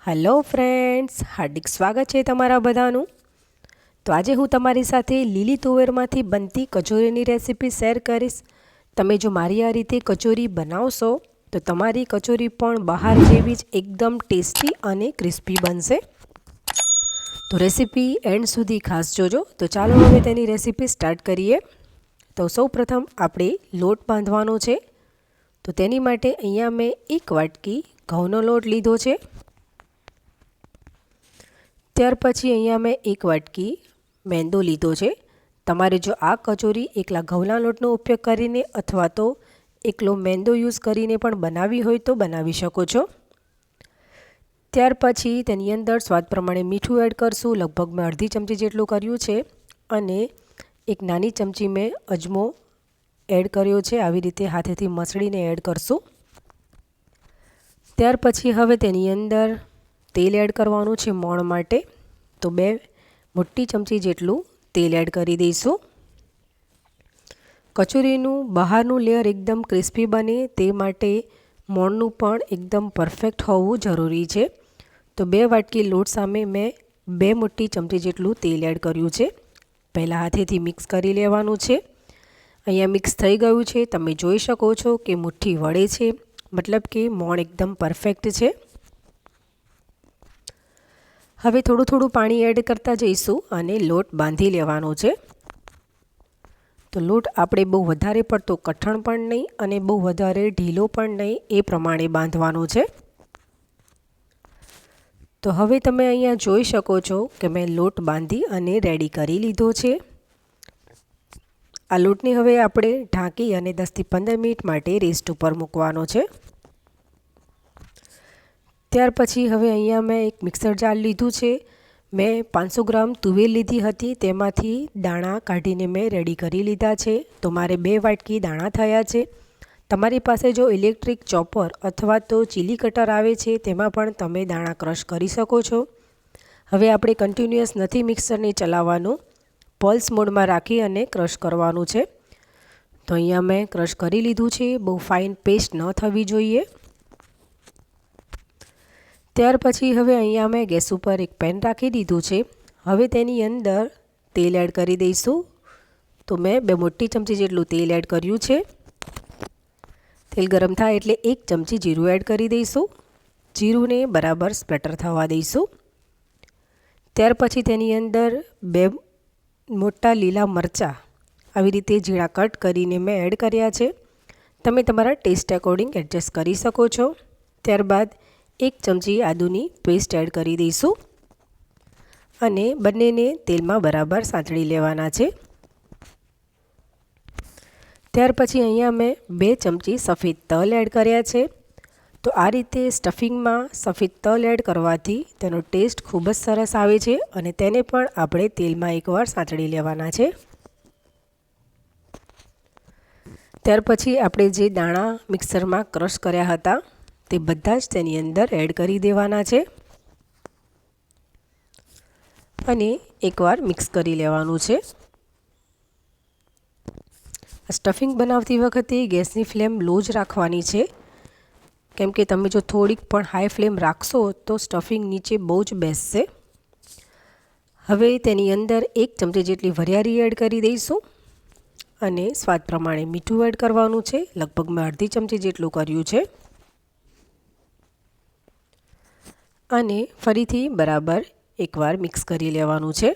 Hello friends, હાર્દિક સ્વાગત છે તમારા બધાનું। તો આજે હું તમારી સાથે લીલી તુવેરમાંથી બનતી કચોરીની રેસીપી શેર કરીશ। તમે જો મારી આ રીતે કચોરી બનાવશો તો તમારી કચોરી પણ બહાર જેવી જ એકદમ ટેસ્ટી અને ક્રિસ્પી બનશે। તો રેસીપી એન્ડ સુધી ખાસ જોજો। તો ચાલો હવે તેની રેસીપી સ્ટાર્ટ કરીએ। તો સૌપ્રથમ આપણે લોટ બાંધવાનો છે। તો તેની માટે અહીંયા મેં 1 વાટકી ઘઉંનો લોટ લીધો છે। ત્યાર પછી અહીંયા મેં 1 વાટકી મેંદો લીધો છે। તમારે જો આ કચોરી એકલા ઘઉંના લોટનો ઉપયોગ કરીને અથવા તો એકલો મેંદો યુઝ કરીને પણ બનાવી હોય તો બનાવી શકો છો। ત્યાર પછી તેની અંદર સ્વાદ પ્રમાણે મીઠું એડ કરશું। લગભગ મેં અડધી ચમચી જેટલું કર્યું છે અને એક નાની ચમચી મેં અજમો એડ કર્યો છે। આવી રીતે હાથેથી મસળીને એડ કરશું। ત્યાર પછી હવે તેની અંદર તેલ એડ કરવાનું છે મોણ માટે। તો 2 મોટી ચમચી જેટલું તેલ એડ કરી દઈશું। કચોરીનું બહારનું લેયર એકદમ ક્રિસ્પી બને તે માટે મોણનું પણ એકદમ પરફેક્ટ હોવું જરૂરી છે। તો 2 વાટકી લોટ સામે મેં 2 મોટી ચમચી જેટલું તેલ એડ કર્યું છે। પહેલાં હાથેથી મિક્સ કરી લેવાનું છે। અહીંયા મિક્સ થઈ ગયું છે। તમે જોઈ શકો છો કે મુઠ્ઠી વળે છે, મતલબ કે મોણ એકદમ પરફેક્ટ છે। હવે થોડું થોડું પાણી એડ કરતા જઈશું અને લોટ બાંધી લેવાનો છે। તો લોટ આપણે બહુ વધારે પડતો કઠણ પણ નહીં અને બહુ વધારે ઢીલો પણ નહીં, એ પ્રમાણે બાંધવાનો છે। તો હવે તમે અહીંયા જોઈ શકો છો કે મેં લોટ બાંધી અને રેડી કરી લીધો છે। આ લોટને હવે આપણે ઢાંકી અને 10 થી 15 મિનિટ માટે રેસ્ટ ઉપર મૂકવાનો છે। ત્યાર પછી હવે અહીંયા મેં એક મિક્સર જાર લીધું છે। મેં 500 ગ્રામ તુવેર લીધી હતી, તેમાંથી દાણા કાઢીને મેં રેડી કરી લીધા છે। તો મારે 2 વાટકી દાણા થયા છે। તમારી પાસે જો ઇલેક્ટ્રિક ચોપર અથવા તો ચીલી કટર આવે છે તેમાં પણ તમે દાણા ક્રશ કરી શકો છો। હવે આપણે કન્ટિન્યુઅસ નથી મિક્સરને ચલાવવાનું, પલ્સ મોડમાં રાખી અને ક્રશ કરવાનું છે। તો અહીંયા મેં ક્રશ કરી લીધું છે। બહુ ફાઇન પેસ્ટ ન થવી જોઈએ। ત્યાર પછી હવે અહીંયા મેં ગેસ ઉપર એક પેન રાખી દીધું છે। હવે તેની અંદર તેલ એડ કરી દઈશું। તો મેં 2 મોટી ચમચી જેટલું તેલ એડ કર્યું છે। તેલ ગરમ થાય એટલે 1 ચમચી જીરું એડ કરી દઈશું। જીરુંને બરાબર સ્પ્લેટર થવા દઈશું। ત્યાર પછી તેની અંદર 2 મોટા લીલા મરચાં આવી રીતે ઝીણા કટ કરીને મેં એડ કર્યા છે। તમે તમારા ટેસ્ટ એકોર્ડિંગ એડજસ્ટ કરી શકો છો। ત્યારબાદ 1 ચમચી આદુની પેસ્ટ એડ કરી દઈશું અને બંનેને તેલમાં બરાબર સાંતળી લેવાના છે। ત્યાર પછી અહીંયા મેં 2 ચમચી સફેદ તલ એડ કર્યા છે। તો આ રીતે સ્ટફિંગમાં સફેદ તલ એડ કરવાથી તેનો ટેસ્ટ ખૂબ જ સરસ આવે છે અને તેને પણ આપણે તેલમાં એકવાર સાંતળી લેવાના છે। ત્યાર પછી આપણે જે દાણા મિક્સરમાં ક્રશ કર્યા હતા તે બધા જ તેની અંદર એડ કરી દેવાના છે અને એકવાર મિક્સ કરી લેવાનું છે। સ્ટફિંગ બનાવતી વખતે ગેસની ફ્લેમ લો જ રાખવાની છે, કેમ કે તમે જો થોડીક પણ હાઈ ફ્લેમ રાખશો તો સ્ટફિંગ નીચે બહુ જ બેસશે। હવે તેની અંદર 1 ચમચી જેટલી વરિયાળી એડ કરી દઈશું અને સ્વાદ પ્રમાણે મીઠું એડ કરવાનું છે। લગભગ મેં અડધી ચમચી જેટલું કર્યું છે અને ફરીથી બરાબર એકવાર મિક્સ કરી લેવાનું છે।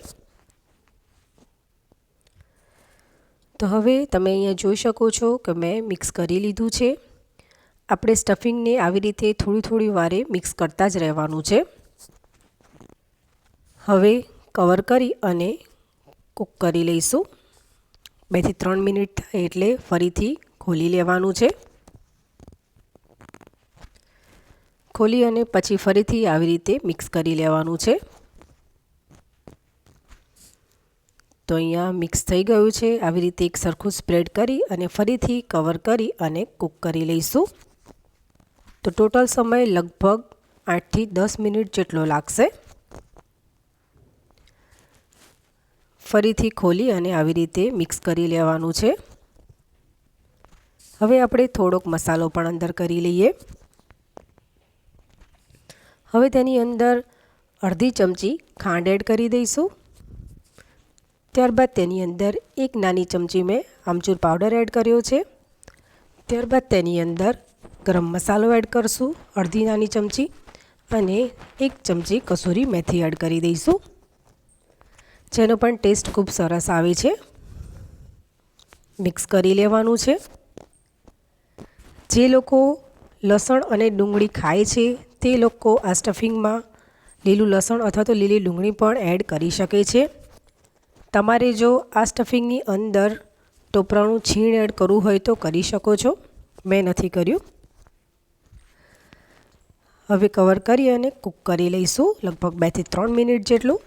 તો હવે તમે અહીંયા જોઈ શકો છો કે મેં મિક્સ કરી લીધું છે। આપણે સ્ટફિંગને આવી રીતે થોડી થોડી વારે મિક્સ કરતા જ રહેવાનું છે। હવે કવર કરી અને કૂક કરી લઈશું। 2 થી 3 મિનિટ થાય એટલે ફરીથી ખોલી લેવાનું છે। ખોલી અને પછી ફરીથી આવી રીતે મિક્સ કરી લેવાનું છે। તો અહીંયા મિક્સ થઈ ગયું છે। આવી રીતે એક સરખું સ્પ્રેડ કરી અને ફરીથી કવર કરી અને કૂક કરી લઈશું। તો ટોટલ સમય લગભગ 8 થી 10 મિનિટ જેટલો લાગશે। ફરીથી ખોલી અને આવી રીતે મિક્સ કરી લેવાનું છે। હવે આપણે થોડોક મસાલો પણ અંદર કરી લઈએ। હવે તેની અંદર અડધી ચમચી ખાંડ એડ કરી દઈશું. ત્યારબાદ તેની અંદર એક નાની ચમચી મેં આમચૂર પાવડર એડ કર્યો છે. ત્યારબાદ તેની અંદર ગરમ મસાલો એડ કરશું અડધી નાની ચમચી અને એક ચમચી કસૂરી મેથી એડ કરી દઈશું, જેનો પણ ટેસ્ટ ખૂબ સરસ આવે છે. મિક્સ કરી લેવાનું છે. જે લોકો લસણ અને ડુંગળી ખાય છે તે લોકો આ સ્ટફિંગમાં લીલું લસણ અથવા તો લીલી ડુંગળી પણ એડ કરી શકે છે. તમારે જો આ સ્ટફિંગની અંદર ટોપરાનું છીણ એડ કરવું હોય તો કરી શકો છો, મેં નથી કર્યું. હવે કવર કરી અને કૂક કરી લઈશું લગભગ 2 થી 3 મિનિટ જેટલું.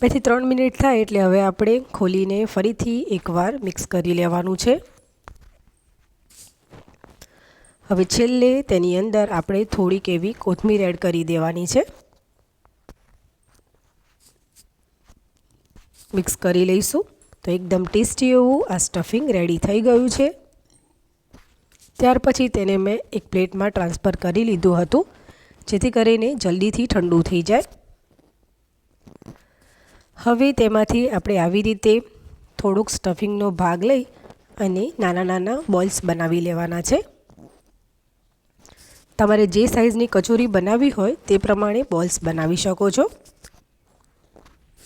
2 થી 3 મિનિટ થાય એટલે હવે આપણે ખોલીને ફરીથી એકવાર મિક્સ કરી લેવાનું છે. હવે છેલ્લે તેની અંદર આપણે થોડીક એવી કોથમીર એડ કરી દેવાની છે. મિક્સ કરી લઈશું તો એકદમ ટેસ્ટી એવું આ સ્ટફિંગ રેડી થઈ ગયું છે. ત્યાર પછી તેને મેં એક પ્લેટમાં ટ્રાન્સફર કરી લીધું હતું, જેથી કરીને જલ્દીથી ઠંડુ થઈ જાય. હવે તેમાંથી આપણે આવી રીતે થોડુંક સ્ટફિંગનો ભાગ લઈ અને નાના નાના બોલ્સ બનાવી લેવાના છે. તમારે જે સાઇઝની કચોરી બનાવવી હોય તે પ્રમાણે બોલ્સ બનાવી શકો છો.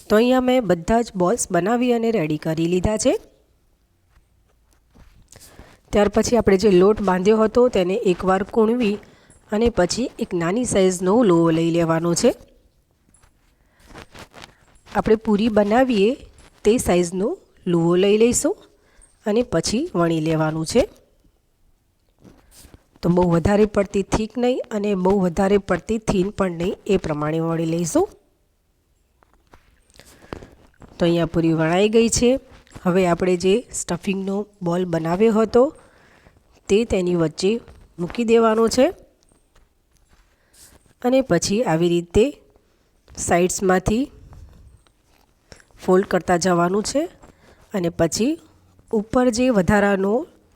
તો અહીંયા મેં બધા જ બોલ્સ બનાવી અને રેડી કરી લીધા છે. ત્યાર પછી આપણે જે લોટ બાંધ્યો હતો તેને એકવાર કૂણવી અને પછી એક નાની સાઇઝનો લોવો લઈ લેવાનો છે. આપણે પૂરી બનાવીએ તે સાઇઝનો લુવો લઈ લઈશું અને પછી વણી લેવાનું છે. તો બહુ વધારે પડતી થીક નહીં અને બહુ વધારે પડતી થીન પણ નહીં, એ પ્રમાણે વણી લઈશું. તો અહીંયા પૂરી વણાઈ ગઈ છે. હવે આપણે જે સ્ટફિંગનો બોલ બનાવ્યો હતો તે તેની વચ્ચે મૂકી દેવાનો છે અને પછી આવી રીતે સાઇડ્સમાંથી ફોલ્ડ કરતા જવાનું છે અને પછી ઉપર જે વધારાનો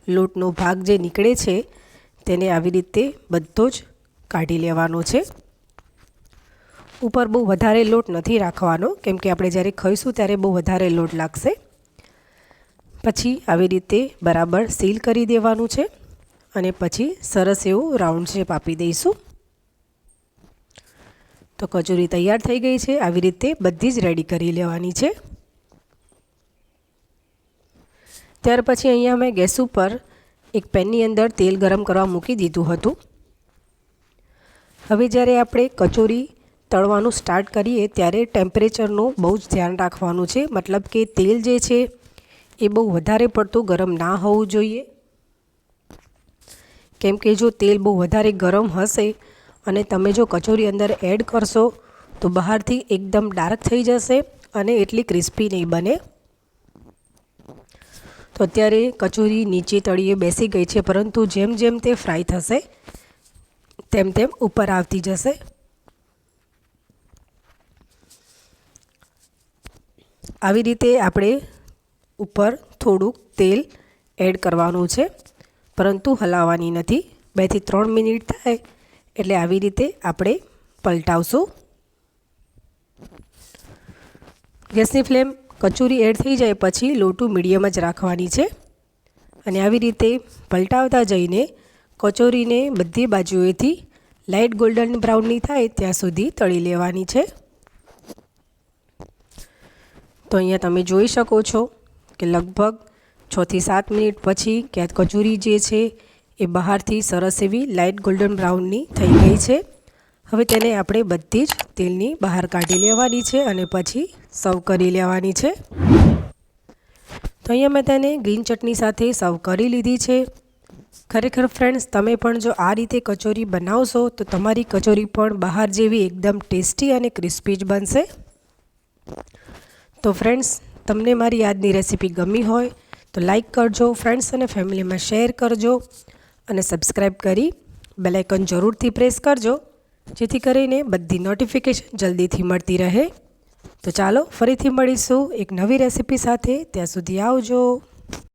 લોટનો ભાગ જે નીકળે છે તેને આવી રીતે બધો જ કાઢી લેવાનો છે. ઉપર બહુ વધારે લોટ નથી રાખવાનો, કેમ કે આપણે જ્યારે ખાઈશું ત્યારે બહુ વધારે લોટ લાગશે. પછી આવી રીતે બરાબર સીલ કરી દેવાનું છે અને પછી સરસ એવું રાઉન્ડ શેપ આપી દઈશું. તો કચોરી તૈયાર થઈ ગઈ છે. આવી રીતે બધી જ રેડી કરી લેવાની છે. ત્યાર પછી અહીંયા મેં ગેસ ઉપર એક પેનની અંદર તેલ ગરમ કરવા મૂકી દીધું હતું. હવે જ્યારે આપણે કચોરી તળવાનું સ્ટાર્ટ કરીએ ત્યારે ટેમ્પરેચરનું બહુ જ ધ્યાન રાખવાનું છે. મતલબ કે તેલ જે છે એ બહુ વધારે પડતું ગરમ ના હોવું જોઈએ, કેમ કે જો તેલ બહુ વધારે ગરમ હશે અને તમે જો કચોરી અંદર એડ કરશો તો બહારથી એકદમ ડાર્ક થઈ જશે અને એટલી ક્રિસ્પી નહીં બને. તો અત્યારે કચોરી નીચે તળિયે બેસી ગઈ છે, પરંતુ જેમ જેમ તે ફ્રાય થશે તેમ તેમ ઉપર આવતી જશે. આવી રીતે આપણે ઉપર થોડુંક તેલ એડ કરવાનું છે, પરંતુ હલાવવાની નથી. 2 થી 3 મિનિટ થાય એટલે આવી રીતે આપણે પલટાવશું. ગેસની ફ્લેમ કચોરી એડ થઈ જાય પછી લોટું મીડિયમ જ રાખવાની છે અને આવી રીતે પલટાવતા જઈને કચોરીને બધી બાજુએથી લાઇટ ગોલ્ડન બ્રાઉનની થાય ત્યાં સુધી તળી લેવાની છે. તો અહીંયા તમે જોઈ શકો છો કે લગભગ 6 થી 7 મિનિટ પછી કે કચોરી જે છે એ બહારથી સરસ એવી લાઇટ ગોલ્ડન બ્રાઉનની થઈ ગઈ છે. હવે તેને આપણે બધી જ તેલની બહાર કાઢી લેવાની છે અને પછી સર્વ કરી લેવાની છે. તો અહીંયા મેં તેને ગ્રીન ચટણી સાથે સર્વ કરી લીધી છે. ખરેખર ફ્રેન્ડ્સ, તમે પણ જો આ રીતે કચોરી બનાવશો તો તમારી કચોરી પણ બહાર જેવી એકદમ ટેસ્ટી અને ક્રિસ્પી જ બનશે. તો ફ્રેન્ડ્સ, તમને મારી આજની રેસીપી ગમી હોય તો લાઈક કરજો, ફ્રેન્ડ્સ અને ફેમિલીમાં શેર કરજો અને સબસ્ક્રાઈબ કરી બેલ આઇકન જરૂરથી પ્રેસ કરજો, જેથી કરીને બધી નોટિફિકેશન જલ્દીથી મળતી રહે. તો ચાલો ફરીથી મળીશું એક નવી રેસીપી સાથે. ત્યાં સુધી આવજો.